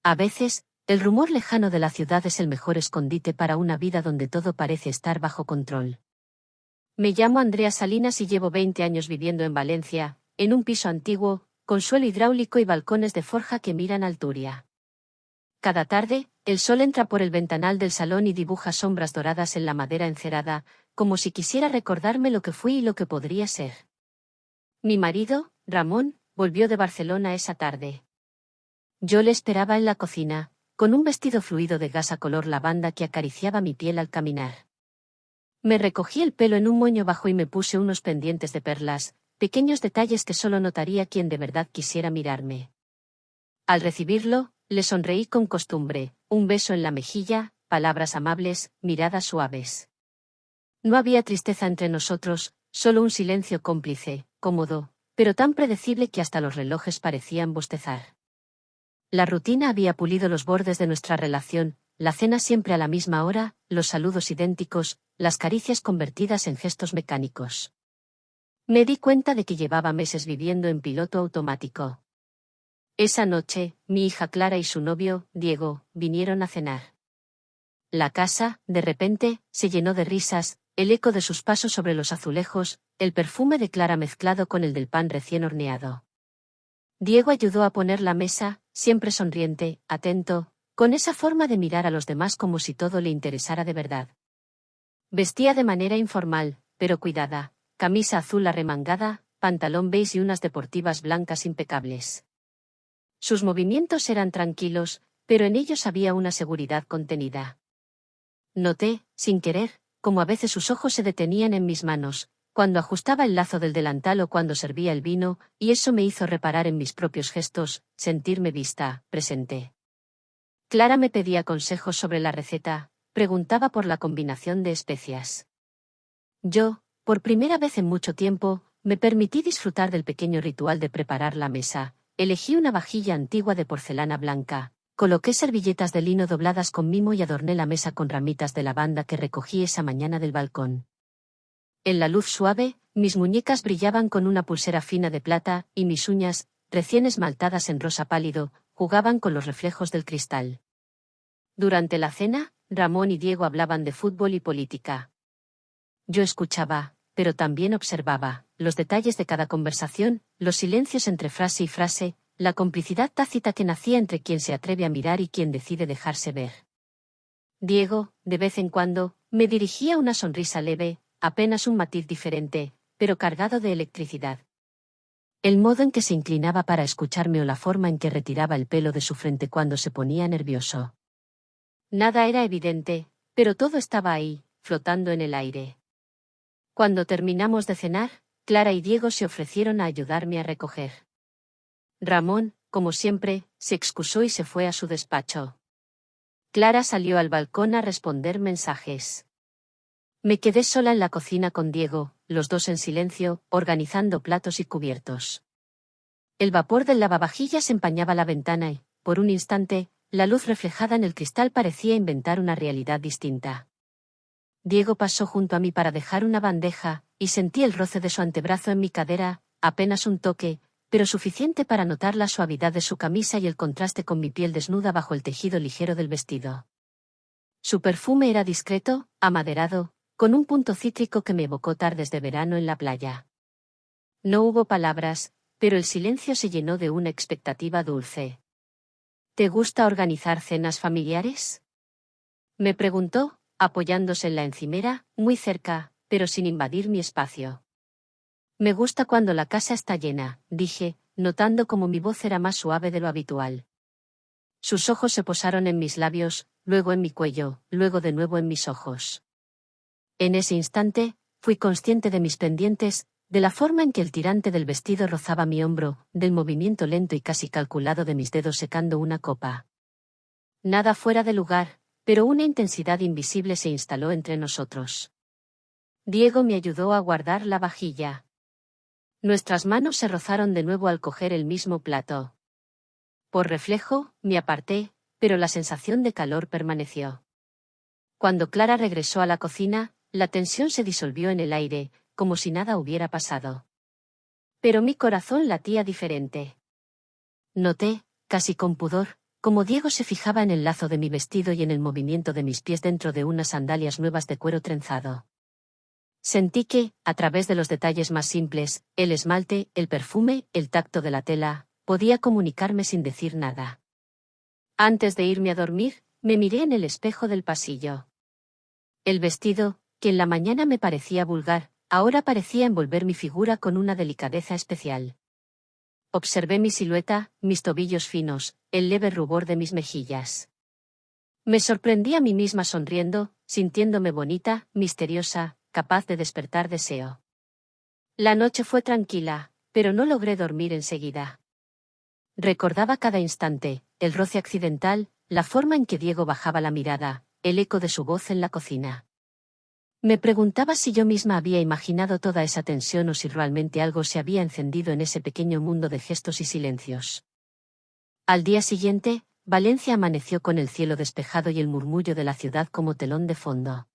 A veces, el rumor lejano de la ciudad es el mejor escondite para una vida donde todo parece estar bajo control. Me llamo Andrea Salinas y llevo 20 años viviendo en Valencia, en un piso antiguo, con suelo hidráulico y balcones de forja que miran al Turia. Cada tarde, el sol entra por el ventanal del salón y dibuja sombras doradas en la madera encerada, como si quisiera recordarme lo que fui y lo que podría ser. Mi marido, Ramón, volvió de Barcelona esa tarde. Yo le esperaba en la cocina, con un vestido fluido de gasa color lavanda que acariciaba mi piel al caminar. Me recogí el pelo en un moño bajo y me puse unos pendientes de perlas, pequeños detalles que solo notaría quien de verdad quisiera mirarme. Al recibirlo, le sonreí con costumbre, un beso en la mejilla, palabras amables, miradas suaves. No había tristeza entre nosotros, solo un silencio cómplice, cómodo, pero tan predecible que hasta los relojes parecían bostezar. La rutina había pulido los bordes de nuestra relación, la cena siempre a la misma hora, los saludos idénticos, las caricias convertidas en gestos mecánicos. Me di cuenta de que llevaba meses viviendo en piloto automático. Esa noche, mi hija Clara y su novio, Diego, vinieron a cenar. La casa, de repente, se llenó de risas, el eco de sus pasos sobre los azulejos, el perfume de Clara mezclado con el del pan recién horneado. Diego ayudó a poner la mesa, siempre sonriente, atento, con esa forma de mirar a los demás como si todo le interesara de verdad. Vestía de manera informal, pero cuidada, camisa azul arremangada, pantalón beige y unas deportivas blancas impecables. Sus movimientos eran tranquilos, pero en ellos había una seguridad contenida. Noté, sin querer, cómo a veces sus ojos se detenían en mis manos, cuando ajustaba el lazo del delantal o cuando servía el vino, y eso me hizo reparar en mis propios gestos, sentirme vista, presente. Clara me pedía consejos sobre la receta, preguntaba por la combinación de especias. Yo, por primera vez en mucho tiempo, me permití disfrutar del pequeño ritual de preparar la mesa. Elegí una vajilla antigua de porcelana blanca, coloqué servilletas de lino dobladas con mimo y adorné la mesa con ramitas de lavanda que recogí esa mañana del balcón. En la luz suave, mis muñecas brillaban con una pulsera fina de plata, y mis uñas, recién esmaltadas en rosa pálido, jugaban con los reflejos del cristal. Durante la cena, Ramón y Diego hablaban de fútbol y política. Yo escuchaba, pero también observaba, los detalles de cada conversación, los silencios entre frase y frase, la complicidad tácita que nacía entre quien se atreve a mirar y quien decide dejarse ver. Diego, de vez en cuando, me dirigía una sonrisa leve, apenas un matiz diferente, pero cargado de electricidad. El modo en que se inclinaba para escucharme o la forma en que retiraba el pelo de su frente cuando se ponía nervioso. Nada era evidente, pero todo estaba ahí, flotando en el aire. Cuando terminamos de cenar, Clara y Diego se ofrecieron a ayudarme a recoger. Ramón, como siempre, se excusó y se fue a su despacho. Clara salió al balcón a responder mensajes. Me quedé sola en la cocina con Diego, los dos en silencio, organizando platos y cubiertos. El vapor del lavavajillas empañaba la ventana y, por un instante, la luz reflejada en el cristal parecía inventar una realidad distinta. Diego pasó junto a mí para dejar una bandeja, y sentí el roce de su antebrazo en mi cadera, apenas un toque, pero suficiente para notar la suavidad de su camisa y el contraste con mi piel desnuda bajo el tejido ligero del vestido. Su perfume era discreto, amaderado, con un punto cítrico que me evocó tardes de verano en la playa. No hubo palabras, pero el silencio se llenó de una expectativa dulce. ¿Te gusta organizar cenas familiares?, me preguntó, apoyándose en la encimera, muy cerca, pero sin invadir mi espacio. Me gusta cuando la casa está llena, dije, notando como mi voz era más suave de lo habitual. Sus ojos se posaron en mis labios, luego en mi cuello, luego de nuevo en mis ojos. En ese instante, fui consciente de mis pendientes, de la forma en que el tirante del vestido rozaba mi hombro, del movimiento lento y casi calculado de mis dedos secando una copa. Nada fuera de lugar, pero una intensidad invisible se instaló entre nosotros. Diego me ayudó a guardar la vajilla. Nuestras manos se rozaron de nuevo al coger el mismo plato. Por reflejo, me aparté, pero la sensación de calor permaneció. Cuando Clara regresó a la cocina, la tensión se disolvió en el aire, como si nada hubiera pasado. Pero mi corazón latía diferente. Noté, casi con pudor, como Diego se fijaba en el lazo de mi vestido y en el movimiento de mis pies dentro de unas sandalias nuevas de cuero trenzado. Sentí que, a través de los detalles más simples, el esmalte, el perfume, el tacto de la tela, podía comunicarme sin decir nada. Antes de irme a dormir, me miré en el espejo del pasillo. El vestido, que en la mañana me parecía vulgar, ahora parecía envolver mi figura con una delicadeza especial. Observé mi silueta, mis tobillos finos, el leve rubor de mis mejillas. Me sorprendí a mí misma sonriendo, sintiéndome bonita, misteriosa, capaz de despertar deseo. La noche fue tranquila, pero no logré dormir enseguida. Recordaba cada instante, el roce accidental, la forma en que Diego bajaba la mirada, el eco de su voz en la cocina. Me preguntaba si yo misma había imaginado toda esa tensión o si realmente algo se había encendido en ese pequeño mundo de gestos y silencios. Al día siguiente, Valencia amaneció con el cielo despejado y el murmullo de la ciudad como telón de fondo.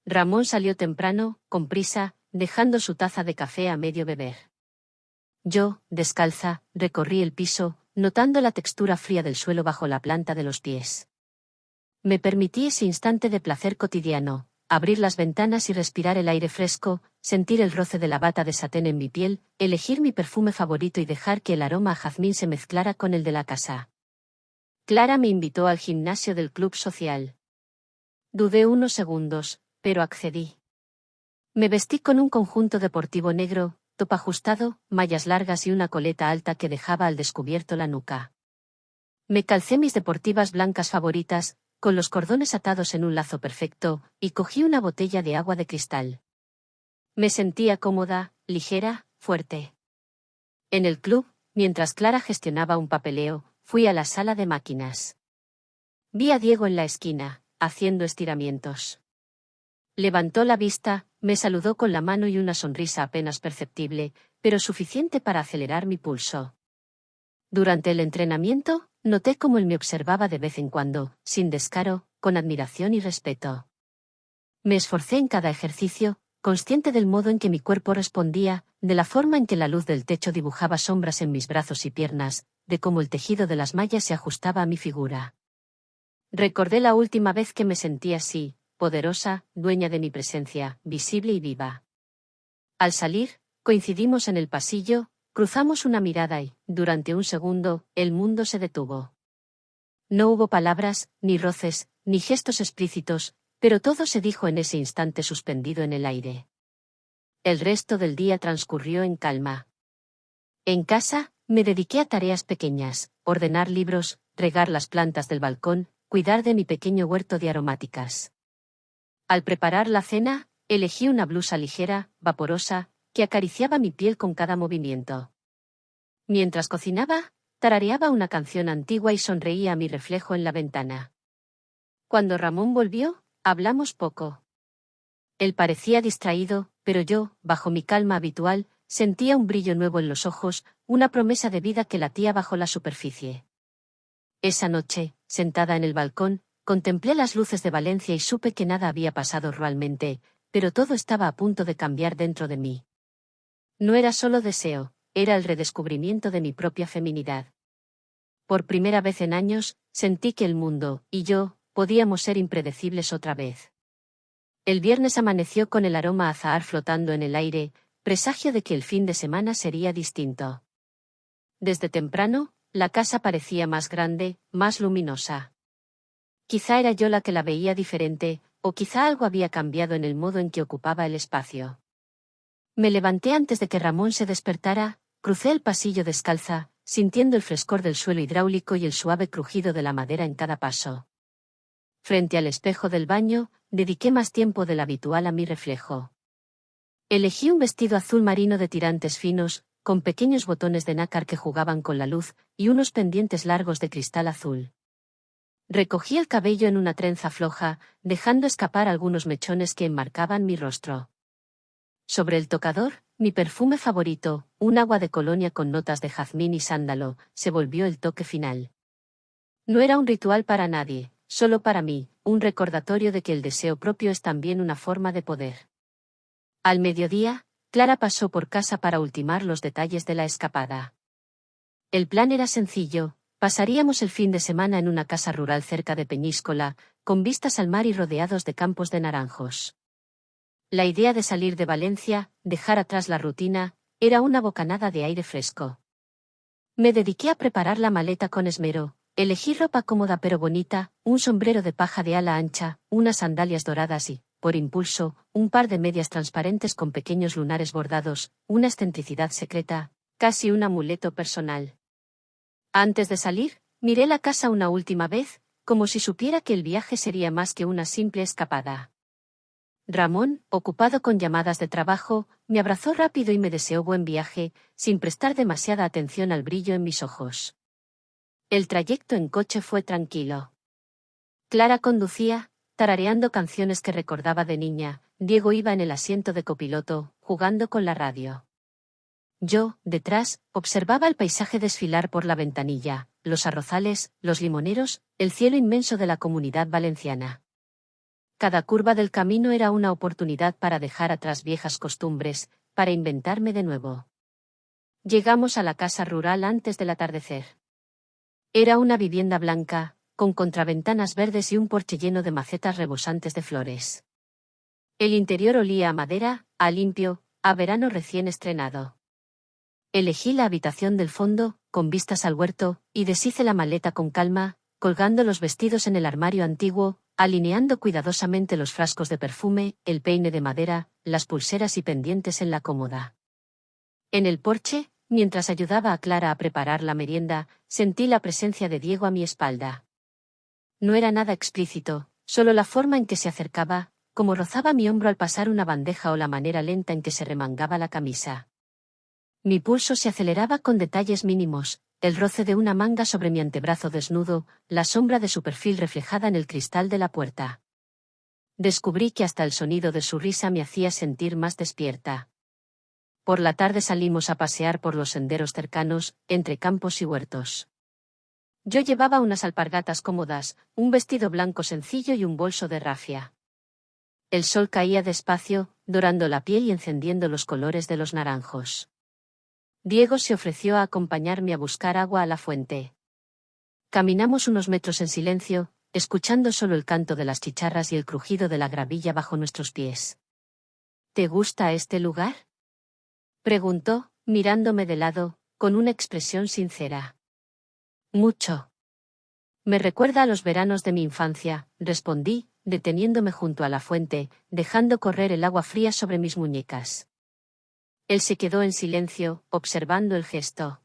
Ramón salió temprano, con prisa, dejando su taza de café a medio beber. Yo, descalza, recorrí el piso, notando la textura fría del suelo bajo la planta de los pies. Me permití ese instante de placer cotidiano, abrir las ventanas y respirar el aire fresco, sentir el roce de la bata de satén en mi piel, elegir mi perfume favorito y dejar que el aroma a jazmín se mezclara con el de la casa. Clara me invitó al gimnasio del club social. Dudé unos segundos, pero accedí. Me vestí con un conjunto deportivo negro, top ajustado, mallas largas y una coleta alta que dejaba al descubierto la nuca. Me calcé mis deportivas blancas favoritas, con los cordones atados en un lazo perfecto, y cogí una botella de agua de cristal. Me sentía cómoda, ligera, fuerte. En el club, mientras Clara gestionaba un papeleo, fui a la sala de máquinas. Vi a Diego en la esquina, haciendo estiramientos. Levantó la vista, me saludó con la mano y una sonrisa apenas perceptible, pero suficiente para acelerar mi pulso. Durante el entrenamiento, noté cómo él me observaba de vez en cuando, sin descaro, con admiración y respeto. Me esforcé en cada ejercicio, consciente del modo en que mi cuerpo respondía, de la forma en que la luz del techo dibujaba sombras en mis brazos y piernas, de cómo el tejido de las mallas se ajustaba a mi figura. Recordé la última vez que me sentí así, poderosa, dueña de mi presencia, visible y viva. Al salir, coincidimos en el pasillo, cruzamos una mirada y, durante un segundo, el mundo se detuvo. No hubo palabras, ni roces, ni gestos explícitos, pero todo se dijo en ese instante suspendido en el aire. El resto del día transcurrió en calma. En casa, me dediqué a tareas pequeñas, ordenar libros, regar las plantas del balcón, cuidar de mi pequeño huerto de aromáticas. Al preparar la cena, elegí una blusa ligera, vaporosa, que acariciaba mi piel con cada movimiento. Mientras cocinaba, tarareaba una canción antigua y sonreía a mi reflejo en la ventana. Cuando Ramón volvió, hablamos poco. Él parecía distraído, pero yo, bajo mi calma habitual, sentía un brillo nuevo en los ojos, una promesa de vida que latía bajo la superficie. Esa noche, sentada en el balcón, contemplé las luces de Valencia y supe que nada había pasado realmente, pero todo estaba a punto de cambiar dentro de mí. No era solo deseo, era el redescubrimiento de mi propia feminidad. Por primera vez en años, sentí que el mundo, y yo, podíamos ser impredecibles otra vez. El viernes amaneció con el aroma a azahar flotando en el aire, presagio de que el fin de semana sería distinto. Desde temprano, la casa parecía más grande, más luminosa. Quizá era yo la que la veía diferente, o quizá algo había cambiado en el modo en que ocupaba el espacio. Me levanté antes de que Ramón se despertara, crucé el pasillo descalza, sintiendo el frescor del suelo hidráulico y el suave crujido de la madera en cada paso. Frente al espejo del baño, dediqué más tiempo del habitual a mi reflejo. Elegí un vestido azul marino de tirantes finos, con pequeños botones de nácar que jugaban con la luz, y unos pendientes largos de cristal azul. Recogí el cabello en una trenza floja, dejando escapar algunos mechones que enmarcaban mi rostro. Sobre el tocador, mi perfume favorito, un agua de colonia con notas de jazmín y sándalo, se volvió el toque final. No era un ritual para nadie, solo para mí, un recordatorio de que el deseo propio es también una forma de poder. Al mediodía, Clara pasó por casa para ultimar los detalles de la escapada. El plan era sencillo: Pasaríamos el fin de semana en una casa rural cerca de Peñíscola, con vistas al mar y rodeados de campos de naranjos. La idea de salir de Valencia, dejar atrás la rutina, era una bocanada de aire fresco. Me dediqué a preparar la maleta con esmero. Elegí ropa cómoda pero bonita, un sombrero de paja de ala ancha, unas sandalias doradas y, por impulso, un par de medias transparentes con pequeños lunares bordados, una excentricidad secreta, casi un amuleto personal. Antes de salir, miré la casa una última vez, como si supiera que el viaje sería más que una simple escapada. Ramón, ocupado con llamadas de trabajo, me abrazó rápido y me deseó buen viaje, sin prestar demasiada atención al brillo en mis ojos. El trayecto en coche fue tranquilo. Clara conducía, tarareando canciones que recordaba de niña. Diego iba en el asiento de copiloto, jugando con la radio. Yo, detrás, observaba el paisaje desfilar por la ventanilla, los arrozales, los limoneros, el cielo inmenso de la Comunidad Valenciana. Cada curva del camino era una oportunidad para dejar atrás viejas costumbres, para inventarme de nuevo. Llegamos a la casa rural antes del atardecer. Era una vivienda blanca, con contraventanas verdes y un porche lleno de macetas rebosantes de flores. El interior olía a madera, a limpio, a verano recién estrenado. Elegí la habitación del fondo, con vistas al huerto, y deshice la maleta con calma, colgando los vestidos en el armario antiguo, alineando cuidadosamente los frascos de perfume, el peine de madera, las pulseras y pendientes en la cómoda. En el porche, mientras ayudaba a Clara a preparar la merienda, sentí la presencia de Diego a mi espalda. No era nada explícito, solo la forma en que se acercaba, como rozaba mi hombro al pasar una bandeja o la manera lenta en que se remangaba la camisa. Mi pulso se aceleraba con detalles mínimos, el roce de una manga sobre mi antebrazo desnudo, la sombra de su perfil reflejada en el cristal de la puerta. Descubrí que hasta el sonido de su risa me hacía sentir más despierta. Por la tarde salimos a pasear por los senderos cercanos, entre campos y huertos. Yo llevaba unas alpargatas cómodas, un vestido blanco sencillo y un bolso de rafia. El sol caía despacio, dorando la piel y encendiendo los colores de los naranjos. Diego se ofreció a acompañarme a buscar agua a la fuente. Caminamos unos metros en silencio, escuchando solo el canto de las chicharras y el crujido de la gravilla bajo nuestros pies. ¿Te gusta este lugar?, preguntó, mirándome de lado, con una expresión sincera. Mucho. Me recuerda a los veranos de mi infancia, respondí, deteniéndome junto a la fuente, dejando correr el agua fría sobre mis muñecas. Él se quedó en silencio, observando el gesto.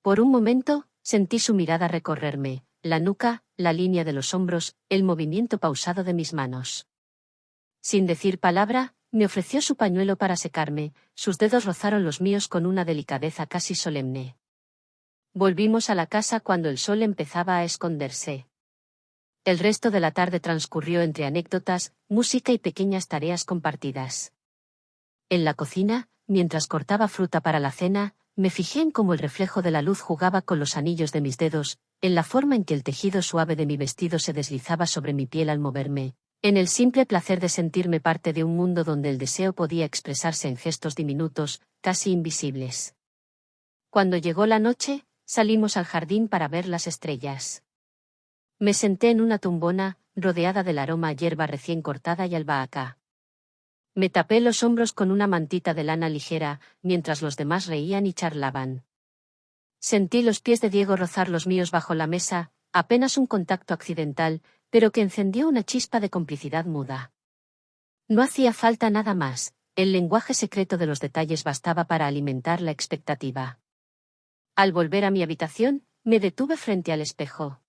Por un momento, sentí su mirada recorrerme, la nuca, la línea de los hombros, el movimiento pausado de mis manos. Sin decir palabra, me ofreció su pañuelo para secarme, sus dedos rozaron los míos con una delicadeza casi solemne. Volvimos a la casa cuando el sol empezaba a esconderse. El resto de la tarde transcurrió entre anécdotas, música y pequeñas tareas compartidas. En la cocina, mientras cortaba fruta para la cena, me fijé en cómo el reflejo de la luz jugaba con los anillos de mis dedos, en la forma en que el tejido suave de mi vestido se deslizaba sobre mi piel al moverme, en el simple placer de sentirme parte de un mundo donde el deseo podía expresarse en gestos diminutos, casi invisibles. Cuando llegó la noche, salimos al jardín para ver las estrellas. Me senté en una tumbona, rodeada del aroma a hierba recién cortada y albahaca. Me tapé los hombros con una mantita de lana ligera, mientras los demás reían y charlaban. Sentí los pies de Diego rozar los míos bajo la mesa, apenas un contacto accidental, pero que encendió una chispa de complicidad muda. No hacía falta nada más, el lenguaje secreto de los detalles bastaba para alimentar la expectativa. Al volver a mi habitación, me detuve frente al espejo.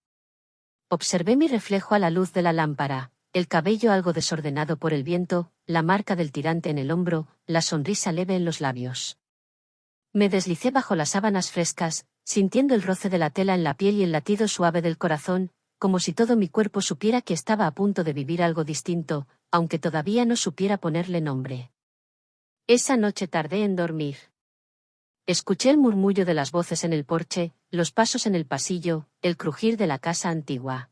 Observé mi reflejo a la luz de la lámpara. El cabello algo desordenado por el viento, la marca del tirante en el hombro, la sonrisa leve en los labios. Me deslicé bajo las sábanas frescas, sintiendo el roce de la tela en la piel y el latido suave del corazón, como si todo mi cuerpo supiera que estaba a punto de vivir algo distinto, aunque todavía no supiera ponerle nombre. Esa noche tardé en dormir. Escuché el murmullo de las voces en el porche, los pasos en el pasillo, el crujir de la casa antigua.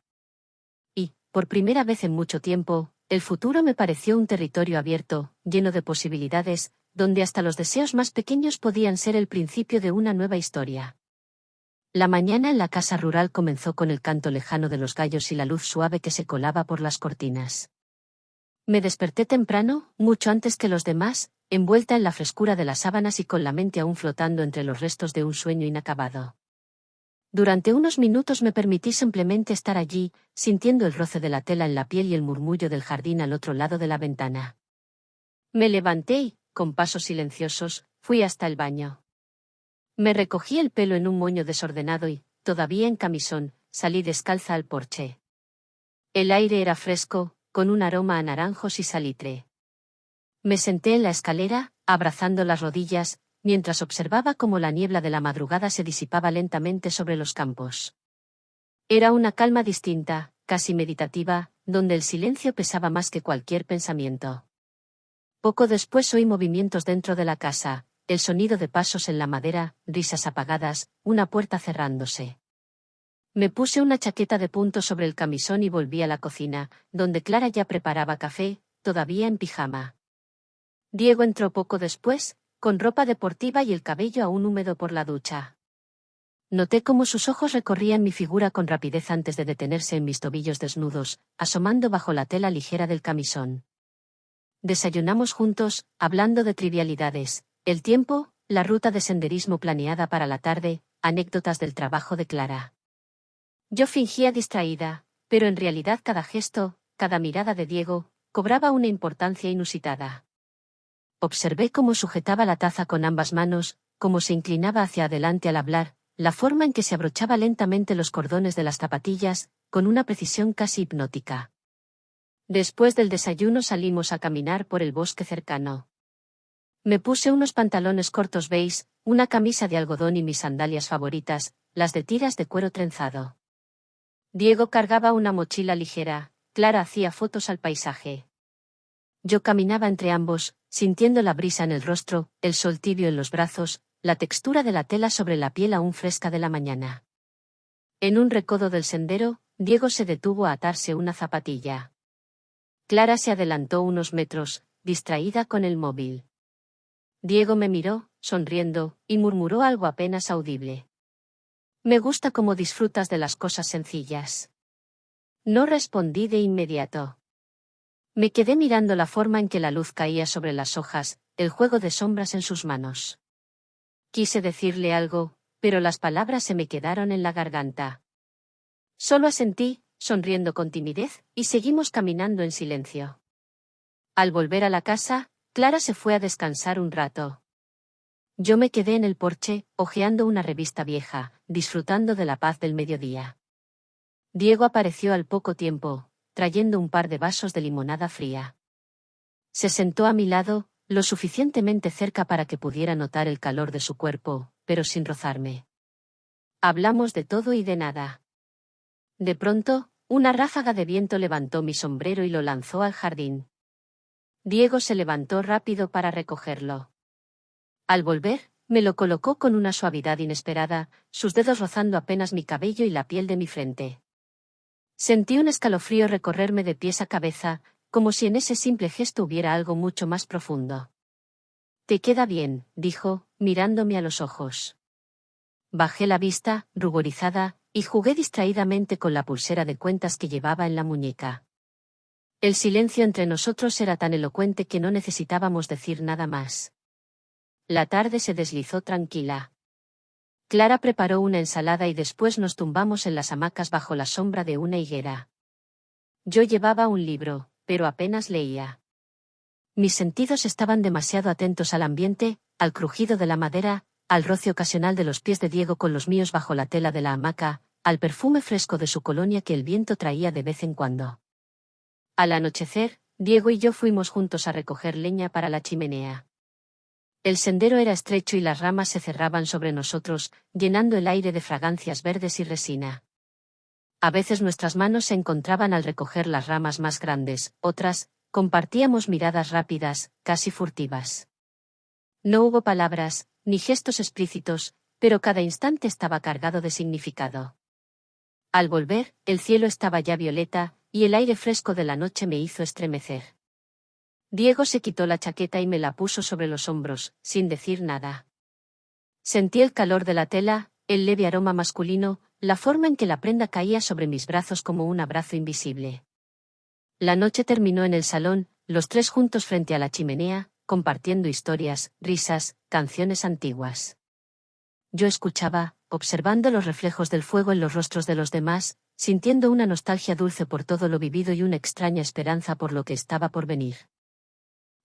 Por primera vez en mucho tiempo, el futuro me pareció un territorio abierto, lleno de posibilidades, donde hasta los deseos más pequeños podían ser el principio de una nueva historia. La mañana en la casa rural comenzó con el canto lejano de los gallos y la luz suave que se colaba por las cortinas. Me desperté temprano, mucho antes que los demás, envuelta en la frescura de las sábanas y con la mente aún flotando entre los restos de un sueño inacabado. Durante unos minutos me permití simplemente estar allí, sintiendo el roce de la tela en la piel y el murmullo del jardín al otro lado de la ventana. Me levanté y, con pasos silenciosos, fui hasta el baño. Me recogí el pelo en un moño desordenado y, todavía en camisón, salí descalza al porche. El aire era fresco, con un aroma a naranjos y salitre. Me senté en la escalera, abrazando las rodillas, mientras observaba cómo la niebla de la madrugada se disipaba lentamente sobre los campos. Era una calma distinta, casi meditativa, donde el silencio pesaba más que cualquier pensamiento. Poco después oí movimientos dentro de la casa, el sonido de pasos en la madera, risas apagadas, una puerta cerrándose. Me puse una chaqueta de punto sobre el camisón y volví a la cocina, donde Clara ya preparaba café, todavía en pijama. Diego entró poco después, con ropa deportiva y el cabello aún húmedo por la ducha. Noté cómo sus ojos recorrían mi figura con rapidez antes de detenerse en mis tobillos desnudos, asomando bajo la tela ligera del camisón. Desayunamos juntos, hablando de trivialidades, el tiempo, la ruta de senderismo planeada para la tarde, anécdotas del trabajo de Clara. Yo fingía distraída, pero en realidad cada gesto, cada mirada de Diego, cobraba una importancia inusitada. Observé cómo sujetaba la taza con ambas manos, cómo se inclinaba hacia adelante al hablar, la forma en que se abrochaba lentamente los cordones de las zapatillas, con una precisión casi hipnótica. Después del desayuno salimos a caminar por el bosque cercano. Me puse unos pantalones cortos beige, una camisa de algodón y mis sandalias favoritas, las de tiras de cuero trenzado. Diego cargaba una mochila ligera, Clara hacía fotos al paisaje. Yo caminaba entre ambos, sintiendo la brisa en el rostro, el sol tibio en los brazos, la textura de la tela sobre la piel aún fresca de la mañana. En un recodo del sendero, Diego se detuvo a atarse una zapatilla. Clara se adelantó unos metros, distraída con el móvil. Diego me miró, sonriendo, y murmuró algo apenas audible. Me gusta cómo disfrutas de las cosas sencillas. No respondí de inmediato. Me quedé mirando la forma en que la luz caía sobre las hojas, el juego de sombras en sus manos. Quise decirle algo, pero las palabras se me quedaron en la garganta. Solo asentí, sonriendo con timidez, y seguimos caminando en silencio. Al volver a la casa, Clara se fue a descansar un rato. Yo me quedé en el porche, hojeando una revista vieja, disfrutando de la paz del mediodía. Diego apareció al poco tiempo, trayendo un par de vasos de limonada fría. Se sentó a mi lado, lo suficientemente cerca para que pudiera notar el calor de su cuerpo, pero sin rozarme. Hablamos de todo y de nada. De pronto, una ráfaga de viento levantó mi sombrero y lo lanzó al jardín. Diego se levantó rápido para recogerlo. Al volver, me lo colocó con una suavidad inesperada, sus dedos rozando apenas mi cabello y la piel de mi frente. Sentí un escalofrío recorrerme de pies a cabeza, como si en ese simple gesto hubiera algo mucho más profundo. «Te queda bien», dijo, mirándome a los ojos. Bajé la vista, ruborizada, y jugué distraídamente con la pulsera de cuentas que llevaba en la muñeca. El silencio entre nosotros era tan elocuente que no necesitábamos decir nada más. La tarde se deslizó tranquila. Clara preparó una ensalada y después nos tumbamos en las hamacas bajo la sombra de una higuera. Yo llevaba un libro, pero apenas leía. Mis sentidos estaban demasiado atentos al ambiente, al crujido de la madera, al roce ocasional de los pies de Diego con los míos bajo la tela de la hamaca, al perfume fresco de su colonia que el viento traía de vez en cuando. Al anochecer, Diego y yo fuimos juntos a recoger leña para la chimenea. El sendero era estrecho y las ramas se cerraban sobre nosotros, llenando el aire de fragancias verdes y resina. A veces nuestras manos se encontraban al recoger las ramas más grandes, otras, compartíamos miradas rápidas, casi furtivas. No hubo palabras, ni gestos explícitos, pero cada instante estaba cargado de significado. Al volver, el cielo estaba ya violeta, y el aire fresco de la noche me hizo estremecer. Diego se quitó la chaqueta y me la puso sobre los hombros, sin decir nada. Sentí el calor de la tela, el leve aroma masculino, la forma en que la prenda caía sobre mis brazos como un abrazo invisible. La noche terminó en el salón, los tres juntos frente a la chimenea, compartiendo historias, risas, canciones antiguas. Yo escuchaba, observando los reflejos del fuego en los rostros de los demás, sintiendo una nostalgia dulce por todo lo vivido y una extraña esperanza por lo que estaba por venir.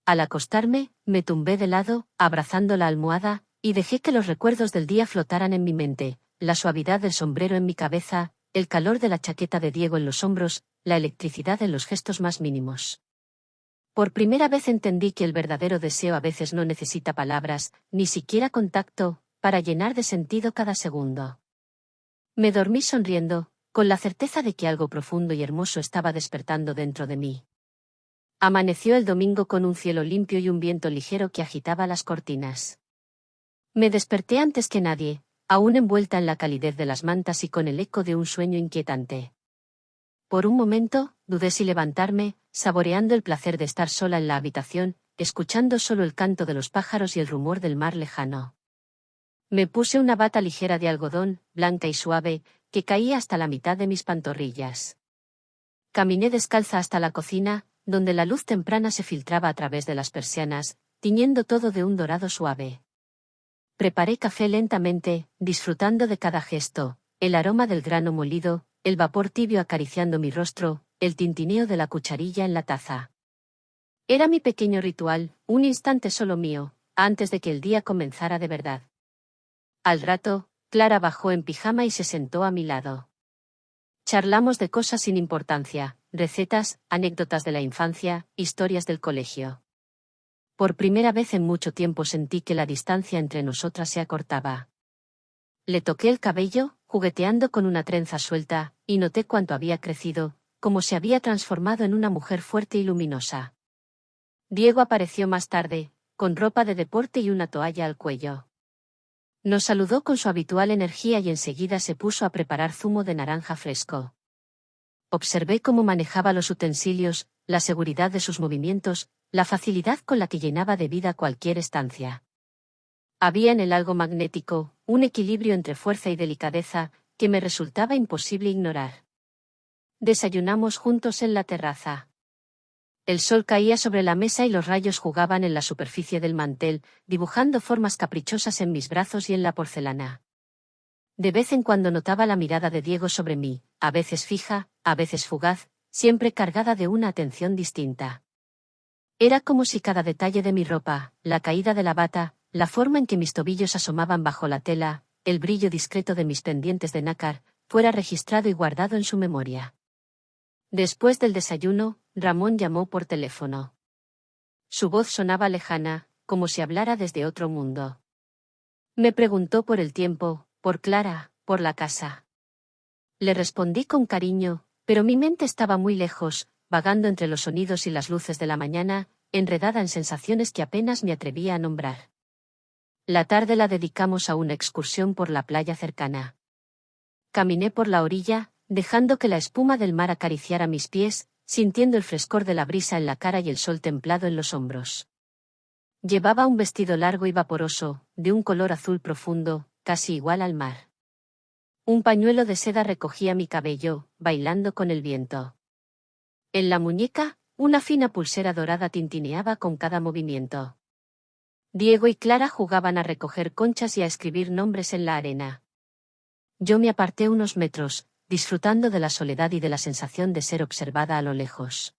Al acostarme, me tumbé de lado, abrazando la almohada, y dejé que los recuerdos del día flotaran en mi mente, la suavidad del sombrero en mi cabeza, el calor de la chaqueta de Diego en los hombros, la electricidad en los gestos más mínimos. Por primera vez entendí que el verdadero deseo a veces no necesita palabras, ni siquiera contacto, para llenar de sentido cada segundo. Me dormí sonriendo, con la certeza de que algo profundo y hermoso estaba despertando dentro de mí. Amaneció el domingo con un cielo limpio y un viento ligero que agitaba las cortinas. Me desperté antes que nadie, aún envuelta en la calidez de las mantas y con el eco de un sueño inquietante. Por un momento, dudé si levantarme, saboreando el placer de estar sola en la habitación, escuchando solo el canto de los pájaros y el rumor del mar lejano. Me puse una bata ligera de algodón, blanca y suave, que caía hasta la mitad de mis pantorrillas. Caminé descalza hasta la cocina, donde la luz temprana se filtraba a través de las persianas, tiñendo todo de un dorado suave. Preparé café lentamente, disfrutando de cada gesto, el aroma del grano molido, el vapor tibio acariciando mi rostro, el tintineo de la cucharilla en la taza. Era mi pequeño ritual, un instante solo mío, antes de que el día comenzara de verdad. Al rato, Clara bajó en pijama y se sentó a mi lado. Charlamos de cosas sin importancia, recetas, anécdotas de la infancia, historias del colegio. Por primera vez en mucho tiempo sentí que la distancia entre nosotras se acortaba. Le toqué el cabello, jugueteando con una trenza suelta, y noté cuánto había crecido, cómo se había transformado en una mujer fuerte y luminosa. Diego apareció más tarde, con ropa de deporte y una toalla al cuello. Nos saludó con su habitual energía y enseguida se puso a preparar zumo de naranja fresco. Observé cómo manejaba los utensilios, la seguridad de sus movimientos, la facilidad con la que llenaba de vida cualquier estancia. Había en él algo magnético, un equilibrio entre fuerza y delicadeza, que me resultaba imposible ignorar. Desayunamos juntos en la terraza. El sol caía sobre la mesa y los rayos jugaban en la superficie del mantel, dibujando formas caprichosas en mis brazos y en la porcelana. De vez en cuando notaba la mirada de Diego sobre mí, a veces fija, a veces fugaz, siempre cargada de una atención distinta. Era como si cada detalle de mi ropa, la caída de la bata, la forma en que mis tobillos asomaban bajo la tela, el brillo discreto de mis pendientes de nácar, fuera registrado y guardado en su memoria. Después del desayuno, Ramón llamó por teléfono. Su voz sonaba lejana, como si hablara desde otro mundo. Me preguntó por el tiempo, por Clara, por la casa. Le respondí con cariño, pero mi mente estaba muy lejos, vagando entre los sonidos y las luces de la mañana, enredada en sensaciones que apenas me atrevía a nombrar. La tarde la dedicamos a una excursión por la playa cercana. Caminé por la orilla, dejando que la espuma del mar acariciara mis pies, sintiendo el frescor de la brisa en la cara y el sol templado en los hombros. Llevaba un vestido largo y vaporoso, de un color azul profundo, casi igual al mar. Un pañuelo de seda recogía mi cabello, bailando con el viento. En la muñeca, una fina pulsera dorada tintineaba con cada movimiento. Diego y Clara jugaban a recoger conchas y a escribir nombres en la arena. Yo me aparté unos metros, disfrutando de la soledad y de la sensación de ser observada a lo lejos.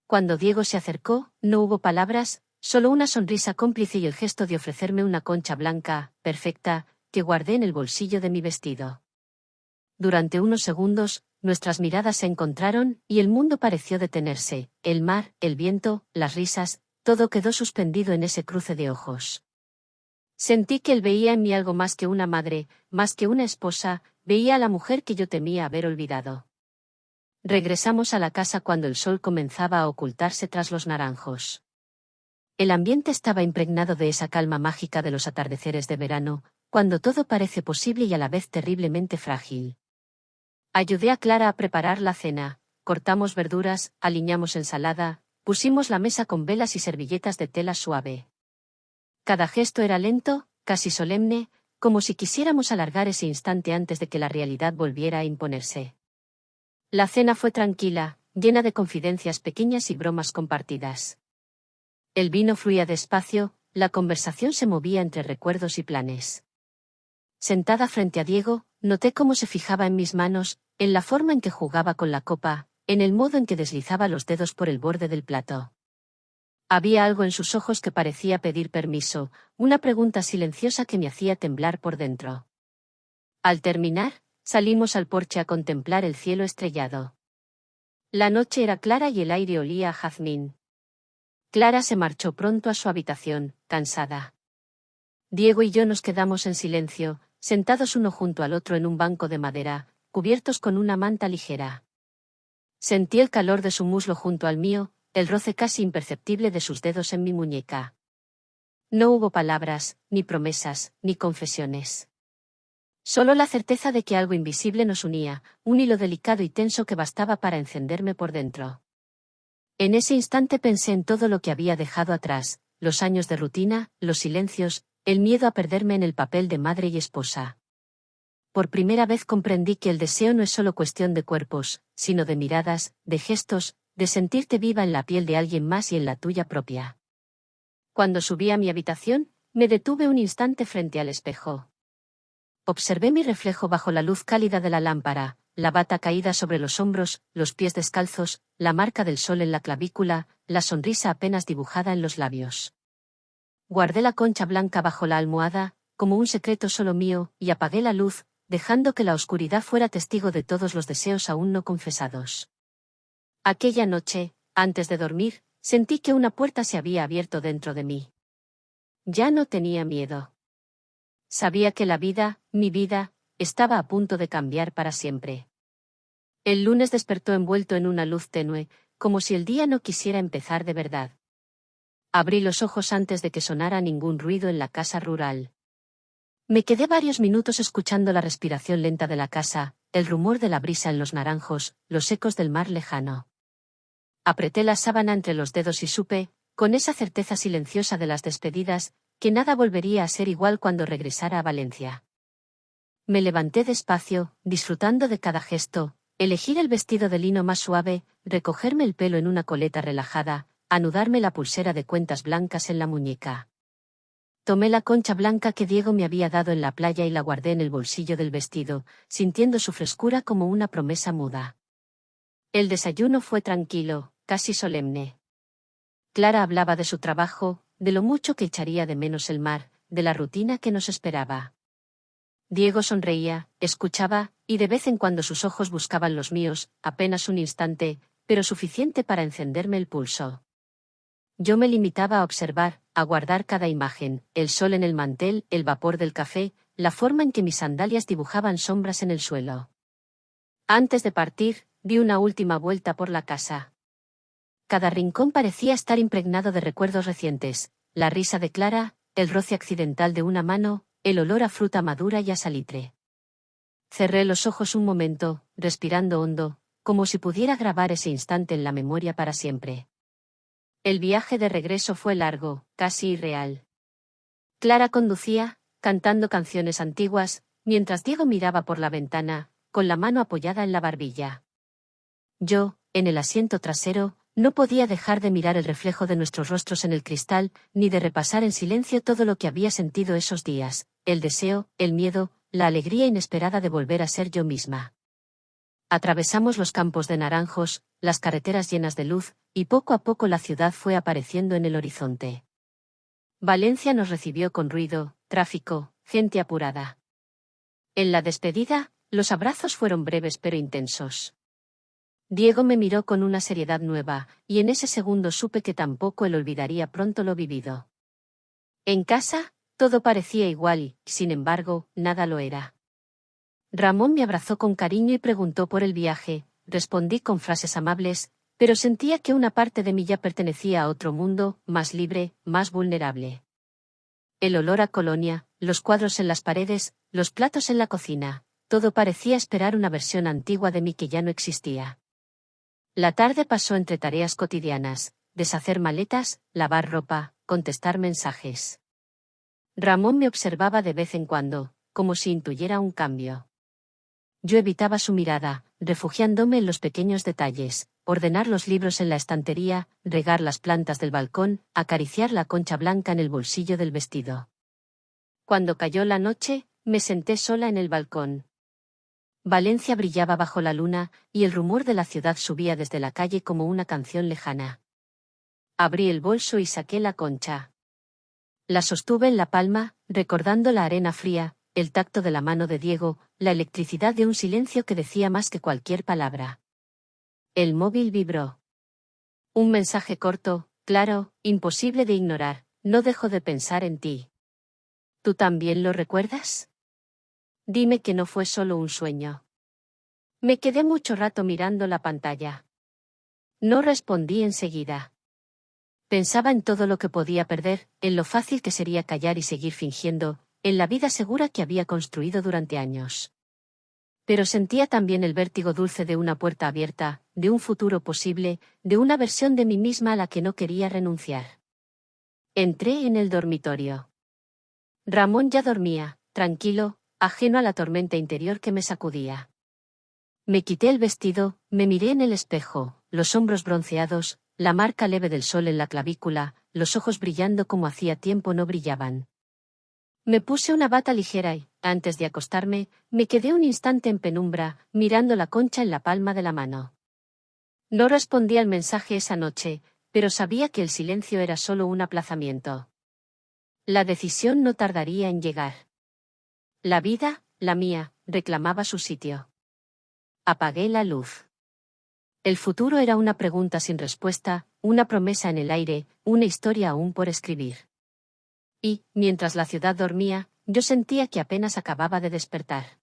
Cuando Diego se acercó, no hubo palabras, solo una sonrisa cómplice y el gesto de ofrecerme una concha blanca, perfecta, que guardé en el bolsillo de mi vestido. Durante unos segundos, nuestras miradas se encontraron, y el mundo pareció detenerse, el mar, el viento, las risas, todo quedó suspendido en ese cruce de ojos. Sentí que él veía en mí algo más que una madre, más que una esposa, veía a la mujer que yo temía haber olvidado. Regresamos a la casa cuando el sol comenzaba a ocultarse tras los naranjos. El ambiente estaba impregnado de esa calma mágica de los atardeceres de verano, cuando todo parece posible y a la vez terriblemente frágil. Ayudé a Clara a preparar la cena, cortamos verduras, aliñamos ensalada, pusimos la mesa con velas y servilletas de tela suave. Cada gesto era lento, casi solemne, como si quisiéramos alargar ese instante antes de que la realidad volviera a imponerse. La cena fue tranquila, llena de confidencias pequeñas y bromas compartidas. El vino fluía despacio, la conversación se movía entre recuerdos y planes. Sentada frente a Diego, noté cómo se fijaba en mis manos, en la forma en que jugaba con la copa, en el modo en que deslizaba los dedos por el borde del plato. Había algo en sus ojos que parecía pedir permiso, una pregunta silenciosa que me hacía temblar por dentro. Al terminar, salimos al porche a contemplar el cielo estrellado. La noche era clara y el aire olía a jazmín. Clara se marchó pronto a su habitación, cansada. Diego y yo nos quedamos en silencio, sentados uno junto al otro en un banco de madera, cubiertos con una manta ligera. Sentí el calor de su muslo junto al mío, el roce casi imperceptible de sus dedos en mi muñeca. No hubo palabras, ni promesas, ni confesiones. Solo la certeza de que algo invisible nos unía, un hilo delicado y tenso que bastaba para encenderme por dentro. En ese instante pensé en todo lo que había dejado atrás, los años de rutina, los silencios, el miedo a perderme en el papel de madre y esposa. Por primera vez comprendí que el deseo no es solo cuestión de cuerpos, sino de miradas, de gestos, de sentirte viva en la piel de alguien más y en la tuya propia. Cuando subí a mi habitación, me detuve un instante frente al espejo. Observé mi reflejo bajo la luz cálida de la lámpara, la bata caída sobre los hombros, los pies descalzos, la marca del sol en la clavícula, la sonrisa apenas dibujada en los labios. Guardé la concha blanca bajo la almohada, como un secreto solo mío, y apagué la luz, dejando que la oscuridad fuera testigo de todos los deseos aún no confesados. Aquella noche, antes de dormir, sentí que una puerta se había abierto dentro de mí. Ya no tenía miedo. Sabía que la vida, mi vida, estaba a punto de cambiar para siempre. El lunes despertó envuelto en una luz tenue, como si el día no quisiera empezar de verdad. Abrí los ojos antes de que sonara ningún ruido en la casa rural. Me quedé varios minutos escuchando la respiración lenta de la casa, el rumor de la brisa en los naranjos, los ecos del mar lejano. Apreté la sábana entre los dedos y supe, con esa certeza silenciosa de las despedidas, que nada volvería a ser igual cuando regresara a Valencia. Me levanté despacio, disfrutando de cada gesto, elegir el vestido de lino más suave, recogerme el pelo en una coleta relajada, anudarme la pulsera de cuentas blancas en la muñeca. Tomé la concha blanca que Diego me había dado en la playa y la guardé en el bolsillo del vestido, sintiendo su frescura como una promesa muda. El desayuno fue tranquilo, casi solemne. Clara hablaba de su trabajo, de lo mucho que echaría de menos el mar, de la rutina que nos esperaba. Diego sonreía, escuchaba, y de vez en cuando sus ojos buscaban los míos, apenas un instante, pero suficiente para encenderme el pulso. Yo me limitaba a observar, a guardar cada imagen, el sol en el mantel, el vapor del café, la forma en que mis sandalias dibujaban sombras en el suelo. Antes de partir, di una última vuelta por la casa. Cada rincón parecía estar impregnado de recuerdos recientes, la risa de Clara, el roce accidental de una mano, el olor a fruta madura y a salitre. Cerré los ojos un momento, respirando hondo, como si pudiera grabar ese instante en la memoria para siempre. El viaje de regreso fue largo, casi irreal. Clara conducía, cantando canciones antiguas, mientras Diego miraba por la ventana, con la mano apoyada en la barbilla. Yo, en el asiento trasero, no podía dejar de mirar el reflejo de nuestros rostros en el cristal, ni de repasar en silencio todo lo que había sentido esos días, el deseo, el miedo, la alegría inesperada de volver a ser yo misma. Atravesamos los campos de naranjos, las carreteras llenas de luz, y poco a poco la ciudad fue apareciendo en el horizonte. Valencia nos recibió con ruido, tráfico, gente apurada. En la despedida, los abrazos fueron breves pero intensos. Diego me miró con una seriedad nueva, y en ese segundo supe que tampoco él olvidaría pronto lo vivido. En casa, todo parecía igual y, sin embargo, nada lo era. Ramón me abrazó con cariño y preguntó por el viaje, respondí con frases amables, pero sentía que una parte de mí ya pertenecía a otro mundo, más libre, más vulnerable. El olor a colonia, los cuadros en las paredes, los platos en la cocina, todo parecía esperar una versión antigua de mí que ya no existía. La tarde pasó entre tareas cotidianas, deshacer maletas, lavar ropa, contestar mensajes. Ramón me observaba de vez en cuando, como si intuyera un cambio. Yo evitaba su mirada, refugiándome en los pequeños detalles, ordenar los libros en la estantería, regar las plantas del balcón, acariciar la concha blanca en el bolsillo del vestido. Cuando cayó la noche, me senté sola en el balcón. Valencia brillaba bajo la luna, y el rumor de la ciudad subía desde la calle como una canción lejana. Abrí el bolso y saqué la concha. La sostuve en la palma, recordando la arena fría, el tacto de la mano de Diego, la electricidad de un silencio que decía más que cualquier palabra. El móvil vibró. Un mensaje corto, claro, imposible de ignorar: no dejo de pensar en ti. ¿Tú también lo recuerdas? Dime que no fue solo un sueño. Me quedé mucho rato mirando la pantalla. No respondí enseguida. Pensaba en todo lo que podía perder, en lo fácil que sería callar y seguir fingiendo, en la vida segura que había construido durante años. Pero sentía también el vértigo dulce de una puerta abierta, de un futuro posible, de una versión de mí misma a la que no quería renunciar. Entré en el dormitorio. Ramón ya dormía, tranquilo, ajeno a la tormenta interior que me sacudía. Me quité el vestido, me miré en el espejo, los hombros bronceados, la marca leve del sol en la clavícula, los ojos brillando como hacía tiempo no brillaban. Me puse una bata ligera y, antes de acostarme, me quedé un instante en penumbra, mirando la concha en la palma de la mano. No respondí al mensaje esa noche, pero sabía que el silencio era solo un aplazamiento. La decisión no tardaría en llegar. La vida, la mía, reclamaba su sitio. Apagué la luz. El futuro era una pregunta sin respuesta, una promesa en el aire, una historia aún por escribir. Y, mientras la ciudad dormía, yo sentía que apenas acababa de despertar.